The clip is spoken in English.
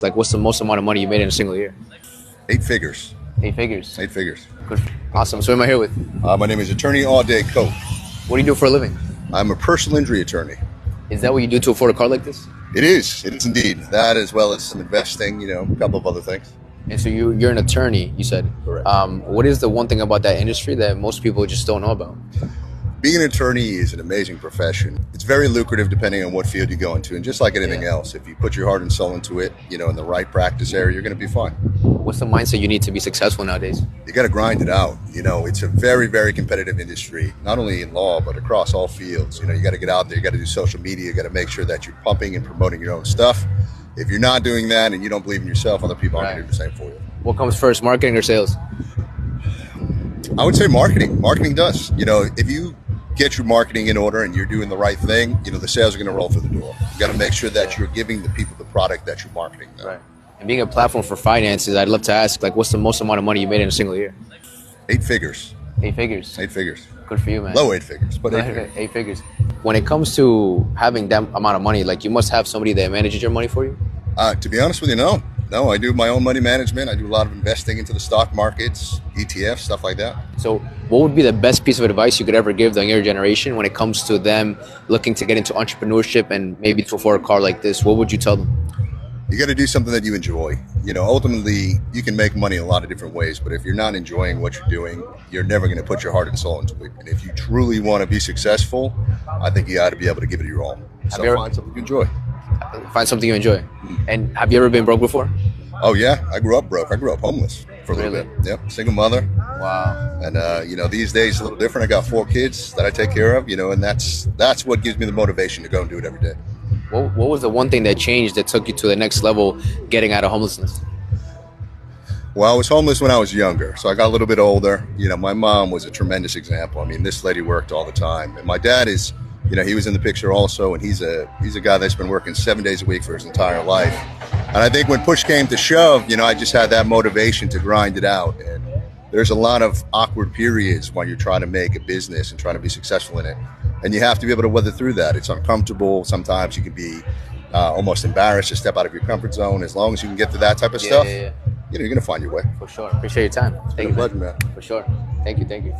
Like, what's the most amount of money you made in a single year? 8 figures. 8 figures. 8 figures. Good. Awesome. So who am I here with? My name is Attorney All Day Cope. What do you do for a living? I'm a personal injury attorney. Is that what you do to afford a car like this? It is indeed. That, as well as some investing, a couple of other things. And so you're an attorney, you said. Correct. What is the one thing about that industry that most people just don't know about? Being an attorney is an amazing profession. It's very lucrative depending on what field you go into. And just like anything else, if you put your heart and soul into it, in the right practice area, you're going to be fine. What's the mindset you need to be successful nowadays? You got to grind it out. It's a very, very competitive industry, not only in law, but across all fields. You got to get out there. You got to do social media. You got to make sure that you're pumping and promoting your own stuff. If you're not doing that and you don't believe in yourself, other people aren't going to do the same for you. What comes first, marketing or sales? I would say marketing. Marketing does. If you get your marketing in order and you're doing the right thing, the sales are going to roll through the door. You got to make sure that you're giving the people the product that you're marketing. Right. And being a platform for finances, I'd love to ask, what's the most amount of money you made in a single year? 8 figures. 8 figures. 8 figures. Good for you, man. Low 8 figures, but 8 figures. 8 figures. When it comes to having that amount of money, you must have somebody that manages your money for you? To be honest with you, no. No, I do my own money management. I do a lot of investing into the stock markets, ETFs, stuff like that. So what would be the best piece of advice you could ever give the younger generation when it comes to them looking to get into entrepreneurship and maybe to afford a car like this? What would you tell them? You got to do something that you enjoy. Ultimately, you can make money in a lot of different ways, but if you're not enjoying what you're doing, you're never going to put your heart and soul into it. And if you truly want to be successful, I think you got to be able to give it your all. So find something you enjoy. Find something you enjoy. And have you ever been broke before? Oh, yeah. I grew up broke. I grew up homeless for a little bit. Yep. Single mother. Wow. And, these days it's a little different. I got 4 kids that I take care of, and that's what gives me the motivation to go and do it every day. What was the one thing that changed that took you to the next level getting out of homelessness? Well, I was homeless when I was younger, so I got a little bit older. My mom was a tremendous example. I mean, this lady worked all the time. And my dad is, he was in the picture also, and he's a guy that's been working 7 days a week for his entire life. And I think when push came to shove, I just had that motivation to grind it out. And there's a lot of awkward periods when you're trying to make a business and trying to be successful in it. And you have to be able to weather through that. It's uncomfortable. Sometimes you can be almost embarrassed to step out of your comfort zone. As long as you can get through that type of stuff, you're going to find your way. For sure. Appreciate your time. Thank you. Pleasure, man. For sure. Thank you.